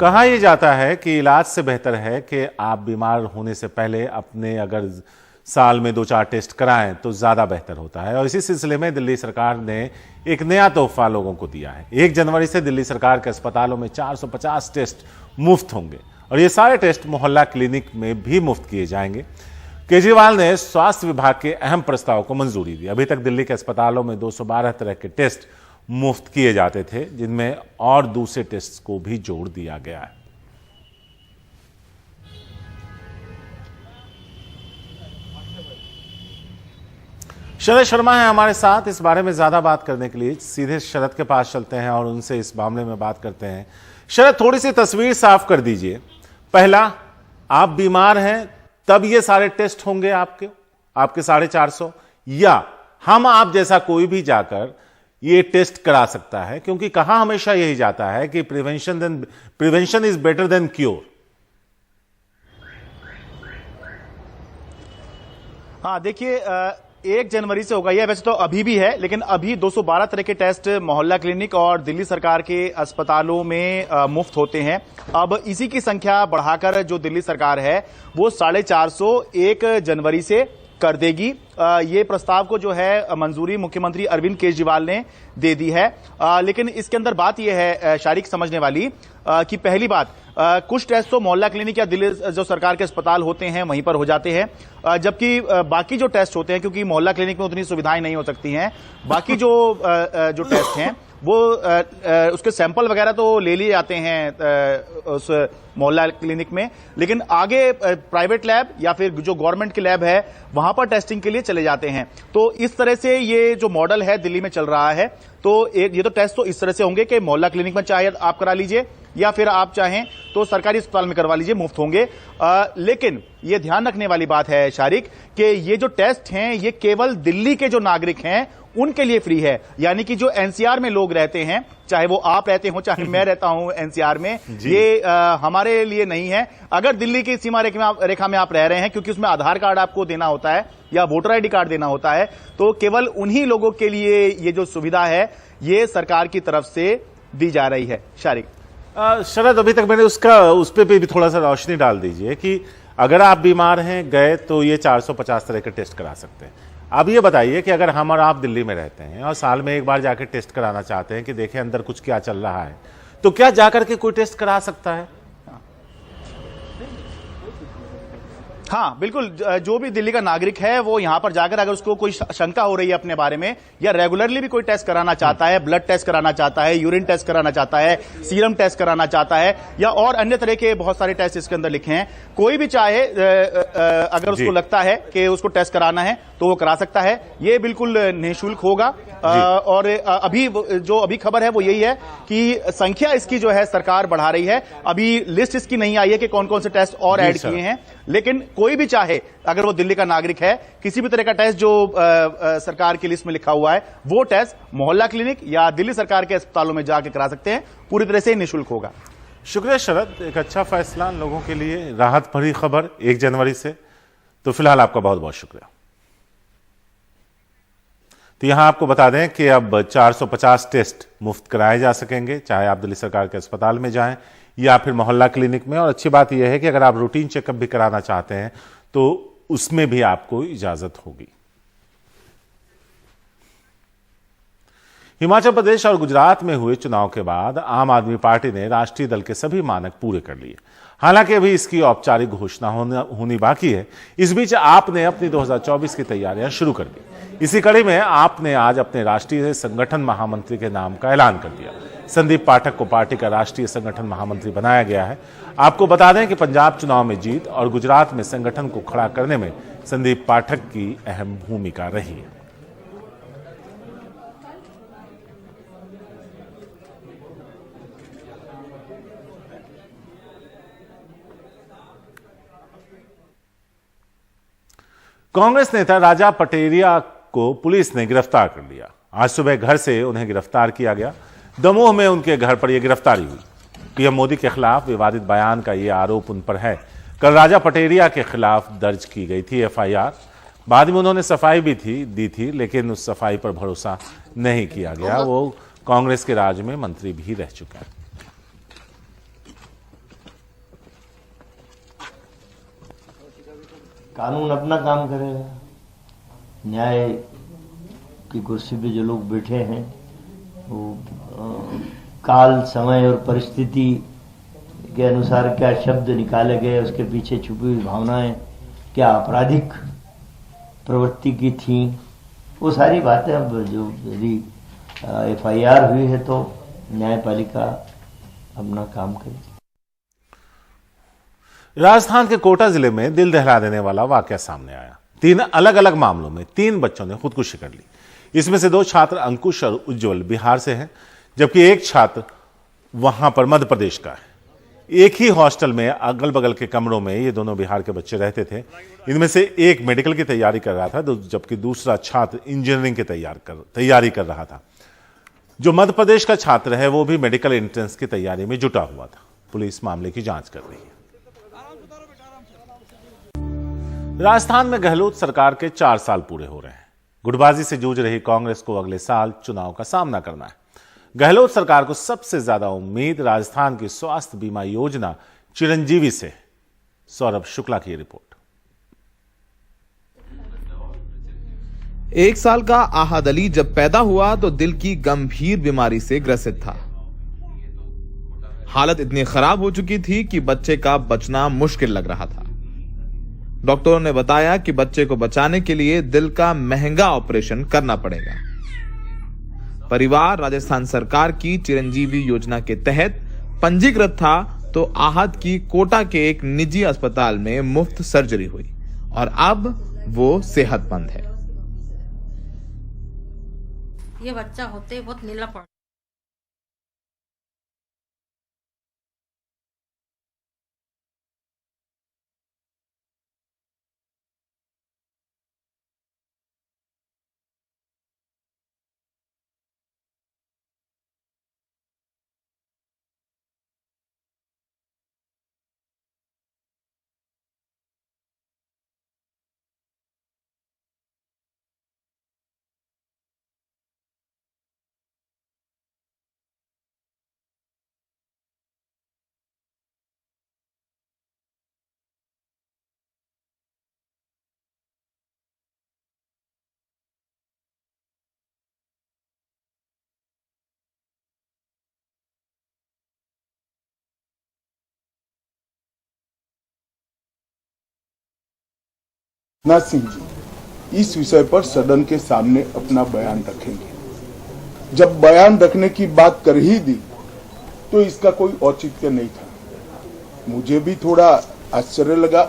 कहा यह जाता है कि इलाज से बेहतर है कि आप बीमार होने से पहले अपने अगर साल में 2-4 टेस्ट कराएं तो ज्यादा बेहतर होता है। और इसी सिलसिले में दिल्ली सरकार ने एक नया तोहफा लोगों को दिया है। 1 जनवरी से दिल्ली सरकार के अस्पतालों में 450 टेस्ट मुफ्त होंगे और ये सारे टेस्ट मोहल्ला क्लिनिक में भी मुफ्त किए जाएंगे। केजरीवाल ने स्वास्थ्य विभाग के अहम प्रस्ताव को मंजूरी दी। अभी तक दिल्ली के अस्पतालों में 212 तरह के टेस्ट मुफ्त किए जाते थे, जिनमें और दूसरे टेस्ट को भी जोड़ दिया गया है। शरद शर्मा है हमारे साथ इस बारे में ज्यादा बात करने के लिए। सीधे शरद के पास चलते हैं और उनसे इस मामले में बात करते हैं। शरद, थोड़ी सी तस्वीर साफ कर दीजिए। पहला, आप बीमार हैं तब ये सारे टेस्ट होंगे आपके 450, या हम आप जैसा कोई भी जाकर ये टेस्ट करा सकता है? क्योंकि कहा हमेशा यही जाता है कि prevention is better than cure. हाँ, देखिए 1 जनवरी से होगा यह। वैसे तो अभी भी है, लेकिन अभी 212 तरह के टेस्ट मोहल्ला क्लिनिक और दिल्ली सरकार के अस्पतालों में मुफ्त होते हैं। अब इसी की संख्या बढ़ाकर जो दिल्ली सरकार है वो 450 1 जनवरी से कर देगी। ये प्रस्ताव को जो है मंजूरी मुख्यमंत्री अरविंद केजरीवाल ने दे दी है। लेकिन इसके अंदर बात यह है शारिक समझने वाली कि पहली बात, कुछ टेस्ट तो मोहल्ला क्लिनिक या दिल्ली जो सरकार के अस्पताल होते हैं वहीं पर हो जाते हैं, जबकि बाकी जो टेस्ट होते हैं, क्योंकि मोहल्ला क्लिनिक में उतनी सुविधाएं नहीं हो सकती हैं, बाकी जो टेस्ट हैं वो उसके सैंपल वगैरह तो ले लिए जाते हैं उस मोहल्ला क्लिनिक में, लेकिन आगे प्राइवेट लैब या फिर जो गवर्नमेंट की लैब है वहां पर टेस्टिंग के लिए चले जाते हैं। तो इस तरह से ये जो मॉडल है दिल्ली में चल रहा है। तो ये तो टेस्ट तो इस तरह से होंगे कि मोहल्ला क्लिनिक में चाहे आप करा लीजिए या फिर आप चाहें तो सरकारी अस्पताल में करवा लीजिए, मुफ्त होंगे। लेकिन ये ध्यान रखने वाली बात है शारिक कि ये जो टेस्ट हैं ये केवल दिल्ली के जो नागरिक हैं उनके लिए फ्री है। यानी कि जो एनसीआर में लोग रहते हैं, चाहे वो आप रहते हो चाहे मैं रहता हूं एनसीआर में, ये हमारे लिए नहीं है। अगर दिल्ली की सीमा रेखा में आप रह रहे हैं, क्योंकि उसमें आधार कार्ड आपको देना होता है या वोटर आईडी कार्ड देना होता है, तो केवल उन्हीं लोगों के लिए ये जो सुविधा है ये सरकार की तरफ से दी जा रही है। शारिक, शरद, अभी तक मैंने उस पे भी थोड़ा सा रोशनी डाल दीजिए कि अगर आप बीमार हैं गए तो ये 450 तरह के टेस्ट करा सकते हैं। अब ये बताइए कि अगर हम और आप दिल्ली में रहते हैं और साल में एक बार जाकर टेस्ट कराना चाहते हैं कि देखें अंदर कुछ क्या चल रहा है, तो क्या जाकर के कोई टेस्ट करा सकता है? हाँ बिल्कुल, जो भी दिल्ली का नागरिक है वो यहां पर जाकर अगर उसको कोई शंका हो रही है अपने बारे में या रेगुलरली भी कोई टेस्ट कराना चाहता है, ब्लड टेस्ट कराना चाहता है, यूरिन टेस्ट कराना चाहता है, सीरम टेस्ट कराना चाहता है या और अन्य तरह के बहुत सारे टेस्ट इसके अंदर लिखे हैं, कोई भी चाहे अगर उसको लगता है कि उसको टेस्ट कराना है तो वो करा सकता है। ये बिल्कुल निःशुल्क होगा। और अभी खबर है वो यही है कि संख्या इसकी जो है सरकार बढ़ा रही है। अभी लिस्ट इसकी नहीं आई है कि कौन कौन से टेस्ट और ऐड किए हैं, लेकिन कोई भी चाहे अगर वो दिल्ली का नागरिक है, किसी भी तरह का टेस्ट जो सरकार की लिस्ट में लिखा हुआ है वो टेस्ट मोहल्ला क्लिनिक या दिल्ली सरकार के अस्पतालों में जाके करा सकते हैं। पूरी तरह से निःशुल्क होगा। शुक्रिया शरद, एक अच्छा फैसला लोगों के लिए, राहत भरी खबर 1 जनवरी से। तो फिलहाल आपका बहुत बहुत शुक्रिया। तो यहां आपको बता दें कि अब 450 टेस्ट मुफ्त कराए जा सकेंगे, चाहे आप दिल्ली सरकार के अस्पताल में जाएं या फिर मोहल्ला क्लिनिक में। और अच्छी बात यह है कि अगर आप रूटीन चेकअप भी कराना चाहते हैं तो उसमें भी आपको इजाजत होगी। हिमाचल प्रदेश और गुजरात में हुए चुनाव के बाद आम आदमी पार्टी ने राष्ट्रीय दल के सभी मानक पूरे कर लिए। हालांकि अभी इसकी औपचारिक घोषणा होनी बाकी है। इस बीच आपने अपनी 2024 की तैयारियां शुरू कर दी। इसी कड़ी में आपने आज अपने राष्ट्रीय संगठन महामंत्री के नाम का ऐलान कर दिया। संदीप पाठक को पार्टी का राष्ट्रीय संगठन महामंत्री बनाया गया है। आपको बता दें कि पंजाब चुनाव में जीत और गुजरात में संगठन को खड़ा करने में संदीप पाठक की अहम भूमिका रही है। कांग्रेस नेता राजा पटेरिया को पुलिस ने गिरफ्तार कर लिया। आज सुबह घर से उन्हें गिरफ्तार किया गया। दमोह में उनके घर पर यह गिरफ्तारी हुई। पीएम मोदी के खिलाफ विवादित बयान का यह आरोप उन पर है। कल राजा पटेरिया के खिलाफ दर्ज की गई थी एफआईआर। बाद में उन्होंने सफाई भी दी थी, लेकिन उस सफाई पर भरोसा नहीं किया गया। वो कांग्रेस के राज में मंत्री भी रह चुके हैं। कानून अपना काम करेगा। न्याय की कुर्सी पे जो लोग बैठे हैं वो काल, समय और परिस्थिति के अनुसार क्या शब्द निकाले गए, उसके पीछे छुपी हुई भावनाएं क्या आपराधिक प्रवृत्ति की थी, वो सारी बातें अब जो यदि FIR हुई है तो न्यायपालिका अपना काम करेगी। राजस्थान के कोटा जिले में दिल दहला देने वाला वाकया सामने आया। 3 अलग अलग मामलों में 3 बच्चों ने खुदकुशी कर ली। इसमें से 2 छात्र अंकुश और उज्जवल बिहार से हैं, जबकि एक छात्र वहां पर मध्य प्रदेश का है। एक ही हॉस्टल में अगल बगल के कमरों में ये दोनों बिहार के बच्चे रहते थे। इनमें से एक मेडिकल की तैयारी कर रहा था, जबकि दूसरा छात्र इंजीनियरिंग की तैयारी कर रहा था। जो मध्य प्रदेश का छात्र है वो भी मेडिकल एंट्रेंस की तैयारी में जुटा हुआ था। पुलिस मामले की जांच कर रही है। राजस्थान में गहलोत सरकार के 4 साल पूरे हो रहे हैं। गुटबाजी से जूझ रही कांग्रेस को अगले साल चुनाव का सामना करना है। गहलोत सरकार को सबसे ज्यादा उम्मीद राजस्थान की स्वास्थ्य बीमा योजना चिरंजीवी से। सौरभ शुक्ला की रिपोर्ट। 1 साल का आहद अली जब पैदा हुआ तो दिल की गंभीर बीमारी से ग्रसित था। हालत इतनी खराब हो चुकी थी कि बच्चे का बचना मुश्किल लग रहा था। डॉक्टरों ने बताया कि बच्चे को बचाने के लिए दिल का महंगा ऑपरेशन करना पड़ेगा। परिवार राजस्थान सरकार की चिरंजीवी योजना के तहत पंजीकृत था तो आहत की कोटा के एक निजी अस्पताल में मुफ्त सर्जरी हुई और अब वो सेहतमंद है। ये बच्चा होते बहुत नीला पड़ राजनाथ सिंह जी इस विषय पर सदन के सामने अपना बयान रखेंगे। जब बयान रखने की बात कर ही दी तो इसका कोई औचित्य नहीं था। मुझे भी थोड़ा आश्चर्य लगा।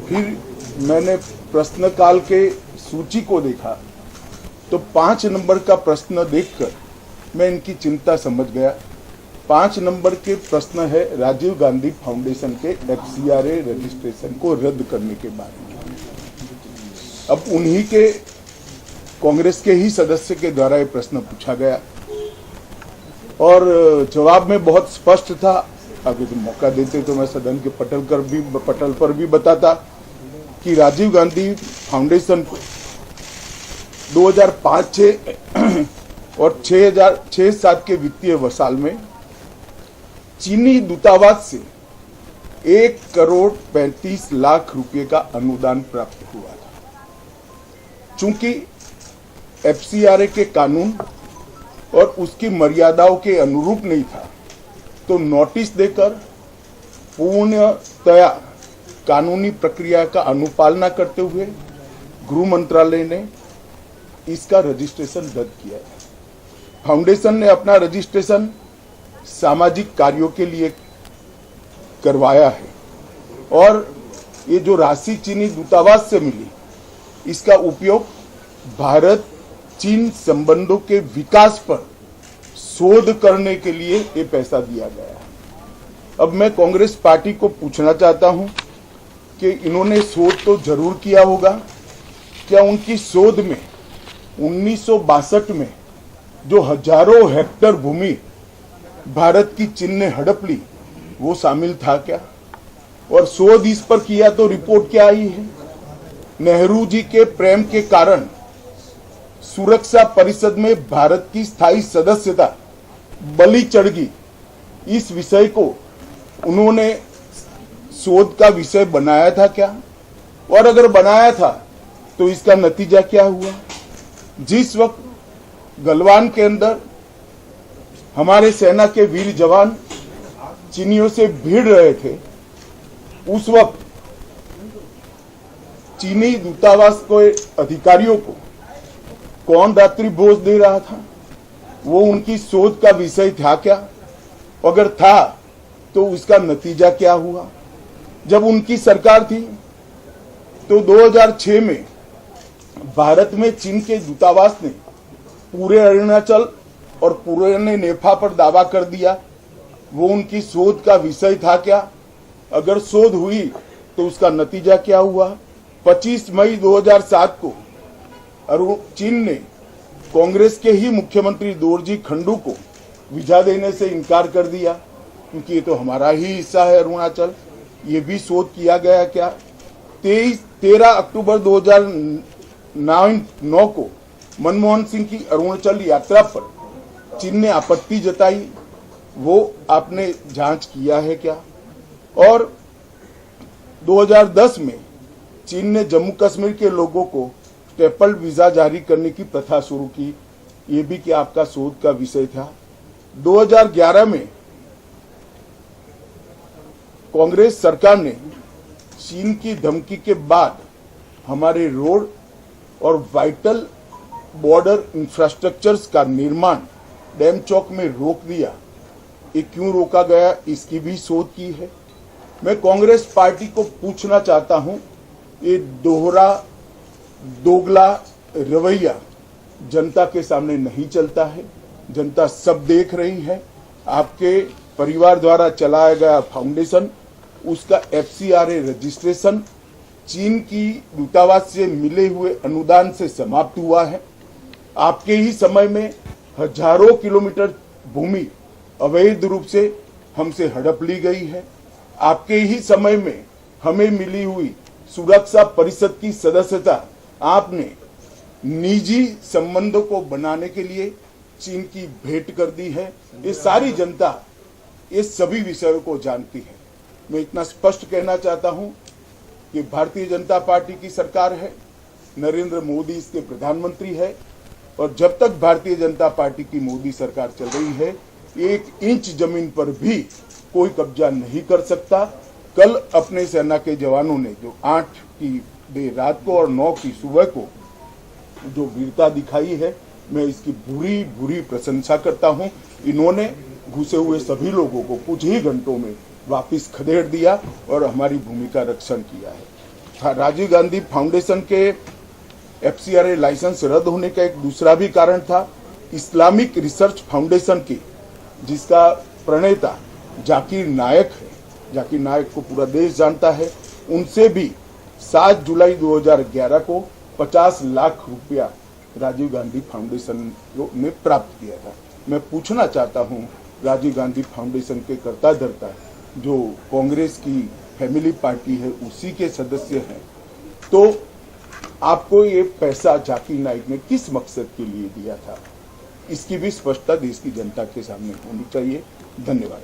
फिर मैंने प्रश्नकाल के सूची को देखा तो 5 नंबर का प्रश्न देखकर मैं इनकी चिंता समझ गया। 5 नंबर के प्रश्न है राजीव गांधी फाउंडेशन के FCRA रजिस्ट्रेशन को रद्द करने के बारे में। अब उन्हीं के कांग्रेस के ही सदस्य के द्वारा ये प्रश्न पूछा गया और जवाब में बहुत स्पष्ट था। अगर तो मौका देते तो मैं सदन के पटल पर भी बताता कि राजीव गांधी फाउंडेशन को 2005-6 और 2006-07 के वित्तीय वर्षाल में चीनी दूतावास से 1,35,00,000 रुपए का अनुदान प्राप्त हुआ था। चूंकि FCRA के कानून और उसकी मर्यादाओं के अनुरूप नहीं था तो नोटिस देकर पूर्णतया कानूनी प्रक्रिया का अनुपालना करते हुए गृह मंत्रालय ने इसका रजिस्ट्रेशन रद्द किया है। फाउंडेशन ने अपना रजिस्ट्रेशन सामाजिक कार्यों के लिए करवाया है और ये जो राशि चीनी दूतावास से मिली इसका उपयोग भारत चीन संबंधों के विकास पर शोध करने के लिए ये पैसा दिया गया है। अब मैं कांग्रेस पार्टी को पूछना चाहता हूं कि इन्होंने शोध तो जरूर किया होगा, क्या उनकी शोध में 1962 में जो हजारों हेक्टेयर भूमि भारत की चीन ने हड़प ली वो शामिल था क्या? और शोध इस पर किया तो रिपोर्ट क्या आई है? नेहरू जी के प्रेम के कारण सुरक्षा परिषद में भारत की स्थायी सदस्यता बलि चढ़ गई। इस विषय को उन्होंने शोध का विषय बनाया था क्या? और अगर बनाया था तो इसका नतीजा क्या हुआ? जिस वक्त गलवान के अंदर हमारे सेना के वीर जवान चीनियों से भिड़ रहे थे, उस वक्त चीनी दूतावास के अधिकारियों को कौन रात्रि भोज दे रहा था? वो उनकी शोध का विषय था क्या? अगर था तो उसका नतीजा क्या हुआ? जब उनकी सरकार थी तो 2006 में भारत में चीन के दूतावास ने पूरे अरुणाचल और पूरे नेफा पर दावा कर दिया। वो उनकी शोध का विषय था क्या? अगर शोध हुई तो उसका नतीजा क्या हुआ? 25 मई 2007 को चीन ने कांग्रेस के ही मुख्यमंत्री दोरजी खंडू को वीजा देने से इनकार कर दिया, क्योंकि ये तो हमारा ही हिस्सा है अरुणाचल। ये भी शोध किया गया क्या? 13 अक्टूबर 2009 को मनमोहन सिंह की अरुणाचल यात्रा पर चीन ने आपत्ति जताई, वो आपने जांच किया है क्या? और 2010 में चीन ने जम्मू कश्मीर के लोगों को स्टेपल वीजा जारी करने की प्रथा शुरू की, ये भी क्या आपका शोध का विषय था? 2011 में कांग्रेस सरकार ने चीन की धमकी के बाद हमारे रोड और वाइटल बॉर्डर इंफ्रास्ट्रक्चर्स का निर्माण डैम चौक में रोक दिया। ये क्यों रोका गया, इसकी भी शोध की है। मैं कांग्रेस पार्टी को पूछना चाहता हूं, ये दोगला रवैया जनता के सामने नहीं चलता है। जनता सब देख रही है। आपके परिवार द्वारा चलाया गया फाउंडेशन, उसका FCRA रजिस्ट्रेशन चीन की दूतावास से मिले हुए अनुदान से समाप्त हुआ है। आपके ही समय में हजारों किलोमीटर भूमि अवैध रूप से हमसे हड़प ली गई है। आपके ही समय में हमें मिली हुई सुरक्षा परिषद की सदस्यता आपने निजी संबंधों को बनाने के लिए चीन की भेंट कर दी है। ये सारी जनता ये सभी विषयों को जानती है। मैं इतना स्पष्ट कहना चाहता हूं कि भारतीय जनता पार्टी की सरकार है, नरेंद्र मोदी इसके प्रधानमंत्री है, और जब तक भारतीय जनता पार्टी की मोदी सरकार चल रही है, 1 इंच जमीन पर भी कोई कब्जा नहीं कर सकता। कल अपने सेना के जवानों ने जो 8 की देर रात को और 9 की सुबह को जो वीरता दिखाई है, मैं इसकी बुरी बुरी प्रशंसा करता हूं। इन्होंने घुसे हुए सभी लोगों को कुछ ही घंटों में वापस खदेड़ दिया और हमारी भूमि का रक्षण किया है। राजीव गांधी फाउंडेशन के FCRA लाइसेंस रद्द होने का एक दूसरा भी कारण था। इस्लामिक रिसर्च फाउंडेशन की, जिसका प्रणेता जाकिर नायक है, जाकिर नायक को पूरा देश जानता है, उनसे भी 7 जुलाई 2011 को 50 लाख रुपया राजीव गांधी फाउंडेशन ने प्राप्त किया था। मैं पूछना चाहता हूं, राजीव गांधी फाउंडेशन के कर्ता धर्ता जो कांग्रेस की फैमिली पार्टी है, उसी के सदस्य हैं, तो आपको ये पैसा जाकिर नाइक ने किस मकसद के लिए दिया था? इसकी भी स्पष्टता देश की जनता के सामने होनी चाहिए। धन्यवाद।